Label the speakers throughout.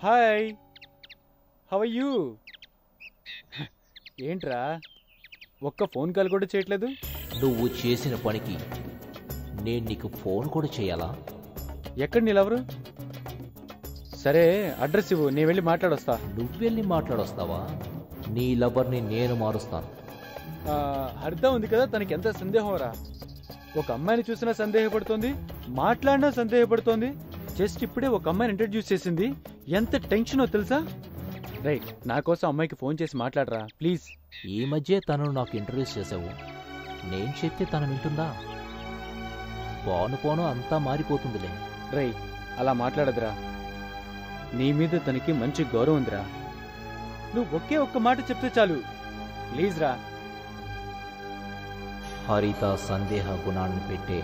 Speaker 1: Hi, how are you? ఏంట్రా ఒక్క phone call కూడా చేయట్లేదు?
Speaker 2: నువ్వు చేసిన పనికి నేను నీకు ఫోన్ కూడా చేయాలా?
Speaker 1: ఎక్కడ నీ లవరు? సరే అడ్రస్ ఇవ్వు, నేను వెళ్ళి మాట్లాడొస్తా.
Speaker 2: నువ్వెళ్ళి మాట్లాడొస్తావా? నీ లవర్ని నేను మారుస్తాను.
Speaker 1: అర్థం ఉంది కదా తనకి ఎంత సందేహం రా. ఒక అమ్మాయిని చూసినా సందేహపడుతోంది, మాట్లాడినా సందేహపడుతోంది. జస్ట్ ఇప్పుడే ఒక అమ్మాయిని ఇంట్రడ్యూస్ చేసింది. ఎంత టెన్షనో తెలుసా? రైట్, నా కోసం అమ్మాయికి ఫోన్ చేసి మాట్లాడరా ప్లీజ్.
Speaker 2: ఈ మధ్య తనను నాకు ఇంట్రడ్యూస్ చేసావు, నేను చెప్తే తను వింటుందా? పోను పోను అంతా మారిపోతుందిలే.
Speaker 1: రైట్, అలా మాట్లాడదురా. నీ మీద తనకి మంచి గౌరవం ఉందిరా. నువ్వు ఒకే ఒక్క మాట చెప్తే చాలు, ప్లీజ్ రా.
Speaker 2: హరిత సందేహ గుణాన్ని పెట్టే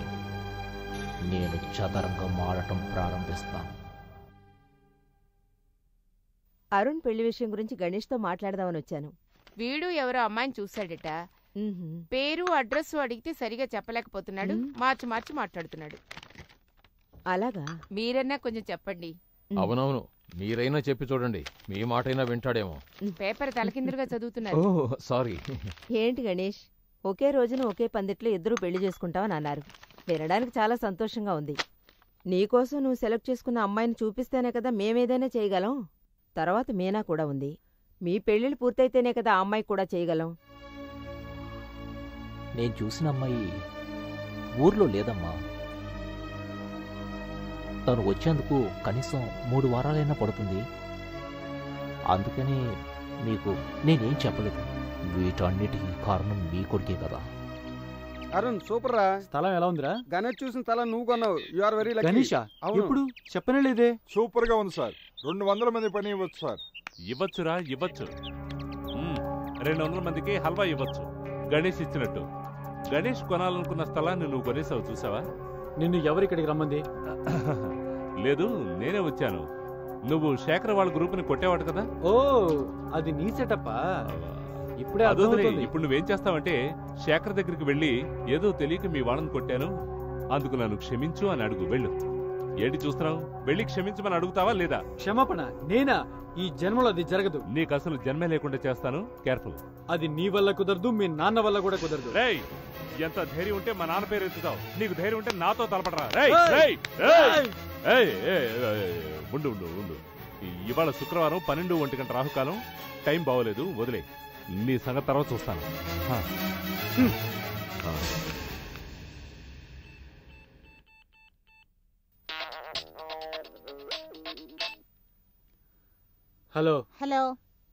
Speaker 2: నేను చదరంగం ఆడటం ప్రారంభిస్తాను.
Speaker 3: అరుణ్ పెళ్లి విషయం గురించి గణేష్తో మాట్లాడదామని వచ్చాను.
Speaker 4: వీడు ఎవరో అమ్మాయిని చూశాడట. పేరు అడ్రస్ అడిగితే సరిగా చెప్పలేకపోతున్నాడు, మార్చి మార్చి మాట్లాడుతున్నాడు.
Speaker 3: అలాగా?
Speaker 4: మీరన్నా కొంచెం చెప్పండి.
Speaker 5: అవునవును, మీరైనా చెప్పి చూడండి, మీ మాటైనా వింటాడేమో.
Speaker 4: పేపర్ తలకిందులుగా చదువుతున్నారు.
Speaker 5: సారీ.
Speaker 3: ఏంటి గణేష్, ఒకే రోజున ఒకే పందిట్లో ఇద్దరూ పెళ్లి చేసుకుంటావని అన్నారు. వినడానికి చాలా సంతోషంగా ఉంది. నీకోసం నువ్వు సెలెక్ట్ చేసుకున్న అమ్మాయిని చూపిస్తేనే కదా మేమేదైనా చేయగలం. తర్వాత మీనా కూడా ఉంది. మీ పెళ్లిళ్ళు పూర్తయితేనే కదా ఆ అమ్మాయి కూడా చేయగలం.
Speaker 2: నేను చూసిన అమ్మాయి ఊర్లో లేదమ్మా. తను వచ్చేందుకు కనీసం 3 వారాలైనా పడుతుంది. అందుకని మీకు నేనేం చెప్పలేదు. వీటన్నిటికీ కారణం మీ కొడుకే కదా.
Speaker 6: అరుణ్ సూపర్ రా.
Speaker 1: స్థలం ఎలా ఉందిరా?
Speaker 6: గణేష్ చూసిన స్థలం నువ్వు కొన్నావు. You are very lucky.
Speaker 1: Ganesha? ఎప్పుడు చెప్పనే లేదే.
Speaker 7: సూపర్ గా ఉంది సార్. 200 మంది పని ఇవ్వచ్చు సార్.
Speaker 8: ఇవ్వచ్చురా, ఇవ్వచ్చు. 200 మందికి హల్వా ఇవ్వచ్చు, గణేష్ ఇచ్చినట్టు. గణేష్ కొనాలనుకున్న స్థలాన్ని నువ్వు కొనేసావు, చూసావా?
Speaker 1: నిన్ను ఎవరిక్కడికి రమ్మంది?
Speaker 8: లేదు, నేనే వచ్చాను. నువ్వు శేఖర్ వాళ్ళ గ్రూప్ని కొట్టేవాడు కదా.
Speaker 1: ఓ, అది నీ సెటప్పా? ఇప్పుడే
Speaker 8: ఇప్పుడు నువ్వేం చేస్తావంటే శేఖర్ దగ్గరికి వెళ్ళి, ఏదో తెలియక మీ వాళ్ళని కొట్టాను, అందుకు నన్ను క్షమించు అని అడుగు. వెళ్ళు. ఏంటి చూస్తున్నావు? వెళ్ళి క్షమించమని అడుగుతావా లేదా?
Speaker 1: క్షమాపణ నేనా? ఈ జన్మలో అది జరగదు.
Speaker 8: నీకు అసలు జన్మే లేకుండా చేస్తాను, కేర్ఫుల్.
Speaker 1: అది నీ వల్ల కుదరదు, మీ నాన్న వల్ల కూడా కుదరదు.
Speaker 8: రేయ్, ఎంత ధైర్యం ఉంటే మా నాన్న పేరు ఎత్తుతావు? నీకు ధైర్యం ఉంటే నాతో తలపడరా. ఉండు ఉండు ఉండు. ఇవాళ శుక్రవారం 12 గంట రాహుకాలం, టైం బాగోలేదు, వదిలే. నీ సంగతి తర్వాత చూస్తాను.
Speaker 1: హలో.
Speaker 9: హలో.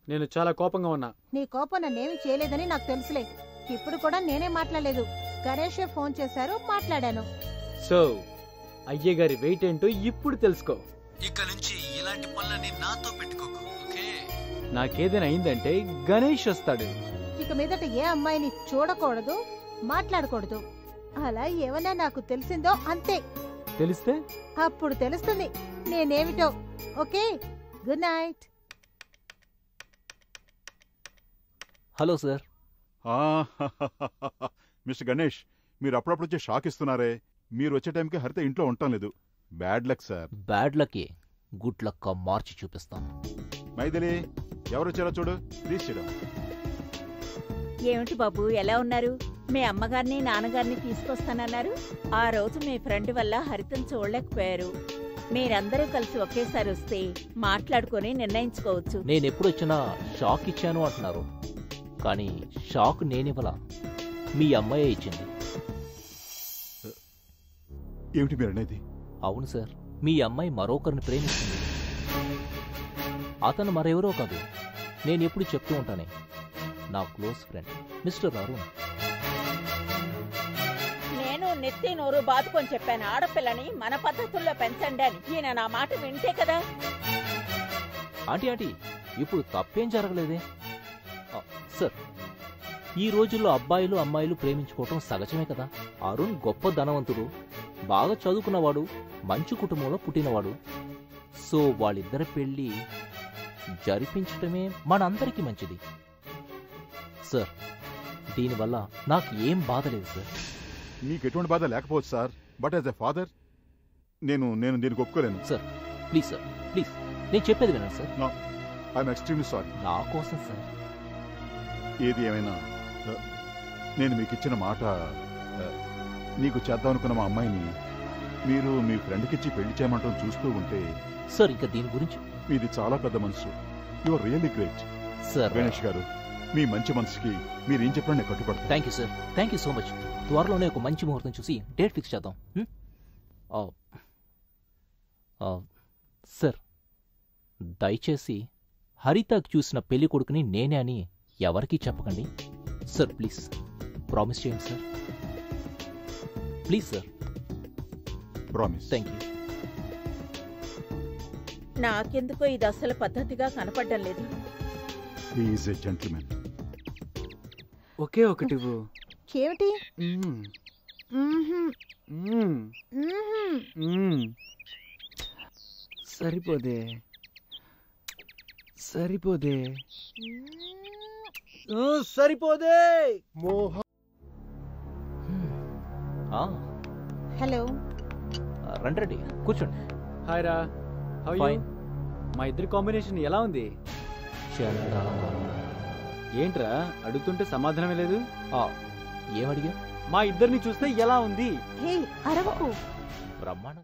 Speaker 1: నేను చాలా కోపంగా ఉన్నా.
Speaker 9: నీ కోపం నన్నేమి చేయలేదని నాకు తెలుసులే. ఇప్పుడు కూడా నేనే మాట్లాడలేదు, గణేషే ఫోన్ చేశారు, మాట్లాడాను.
Speaker 1: సో అయ్య గారి వెయిట్ ఏంటో ఇప్పుడు తెలుసుకో.
Speaker 10: ఇక నుంచి ఇలాంటి పనులని నాతో పెట్టుకోకు, ఓకే?
Speaker 1: నాకేదైనా అయిందంటే గణేష్ వస్తాడు.
Speaker 9: ఇక మీదట ఏ అమ్మాయిని చూడకూడదు, మాట్లాడకూడదు. అలా ఏమన్నా నాకు తెలిసిందో అంతే.
Speaker 1: తెలిస్తే
Speaker 9: అప్పుడు తెలుస్తుంది నేనేమిటో. Okay, good night.
Speaker 2: Hello sir.
Speaker 7: Mister Ganesh, మీరు అప్పుడప్పుడు వచ్చే షాక్ ఇస్తున్నారే. మీరు వచ్చే టైంకి హరిత ఇంట్లో ఉండటం లేదు. Bad luck sir.
Speaker 2: Bad luck? Good luck మార్చి చూపిస్తాను.
Speaker 7: మైథిలి, ఎవరు వచ్చారో చూడు ప్లీజ్. చూడు.
Speaker 11: ఏమిటి బాబు, ఎలా ఉన్నారు? మీ అమ్మగారిని నాన్నగారిని తీసుకొస్తానన్నారు. ఆ రోజు మీ ఫ్రెండ్ వల్ల హరితను చూడలేకపోయారు. మీరందరూ కలిసి ఒకేసారి వస్తే మాట్లాడుకుని నిర్ణయించుకోవచ్చు.
Speaker 2: నేనెప్పుడొచ్చినా షాక్ ఇచ్చాను అంటున్నారు, కానీ షాక్ నేనివ్వలా, మీ అమ్మాయే ఇచ్చింది.
Speaker 7: ఏమిటి మీరు అనేది?
Speaker 2: అవును సార్, మీ అమ్మాయి మరొకరిని ప్రేమిస్తుంది. అతను మరెవరో కాదు, నేనెప్పుడు చెప్తూ ఉంటానే, నా క్లోజ్ ఫ్రెండ్ మిస్టర్ అరుణ్.
Speaker 11: నేను నెత్తి నోరు బాదుకొని చెప్పాను, ఆడపిల్లని మన పద్ధతుల్లో పెంచండి అని. ఈయన నా మాట వింటే కదా.
Speaker 2: ఆంటీ, ఇప్పుడు తప్పేం జరగలేదే సార్. ఈ రోజుల్లో అబ్బాయిలు అమ్మాయిలు ప్రేమించుకోవటం సహజమే కదా. అరుణ్ గొప్ప ధనవంతుడు, బాగా చదువుకున్నవాడు, మంచి కుటుంబంలో పుట్టినవాడు. సో వాళ్ళిద్దరి పెళ్లి జరిపించటమే మనందరికీ మంచిది సార్. దీనివల్ల నాకు ఏం బాధ లేదు సార్.
Speaker 7: మీకు ఎటువంటి బాధ లేకపోవచ్చు sir, but as a father నేను దీనికి ఒప్పుకోలేను
Speaker 2: సార్. ప్లీజ్ సార్, ప్లీజ్ నేను చెప్పేది వినండి సార్.
Speaker 7: I'm extremely sorry.
Speaker 2: నా కోసం సార్.
Speaker 7: ఏది ఏమైనా నేను మీకు ఇచ్చిన మాట, నీకు చేద్దామనుకున్న మా అమ్మాయిని మీరు మీ ఫ్రెండ్కిచ్చి పెళ్లి చేయమంటాం చూస్తూ ఉంటే
Speaker 2: సార్, ఇంకా దీని గురించి
Speaker 7: మీది చాలా పెద్ద మనసు. You are really great
Speaker 2: sir.
Speaker 7: Ganesh garu, మీ మంచి మనసుకి మీరేం చెప్పినా నేను కట్టుబడతాను.
Speaker 2: Thank you sir. Thank you so much. త్వరలోనే ఒక మంచి ముహూర్తం చూసి డేట్ ఫిక్స్ చేద్దాం. సార్, దయచేసి హరితకు చూసిన పెళ్లి కొడుకుని నేనే అని ఎవరికీ చెప్పకండి సార్. ప్లీజ్ ప్రామిస్ చేయండి sir. Please sir.
Speaker 7: Promise.
Speaker 2: Thank you.
Speaker 11: నాకెందుకో ఇది అసలు పద్ధతిగా కనపడడం లేదు.
Speaker 7: He is a gentlemen.
Speaker 1: ఒకే ఒకటి ఇవ్వు.
Speaker 9: ఏమిటి?
Speaker 1: సరిపోదే సరిపోదే సరిపోదే.
Speaker 9: హలో,
Speaker 2: రండి రండి, కూర్చోండి.
Speaker 1: హాయ్ రా. How you?
Speaker 2: Fine.
Speaker 1: మా ఇద్దరి కాంబినేషన్ ఎలా ఉంది? ఏంట్రా అడుగుతుంటే సమాధానమే లేదు?
Speaker 2: ఏమడిగా?
Speaker 1: మా ఇద్దరిని చూస్తే ఎలా ఉంది?
Speaker 9: హే అరవకు.
Speaker 2: బ్రహ్మాండం.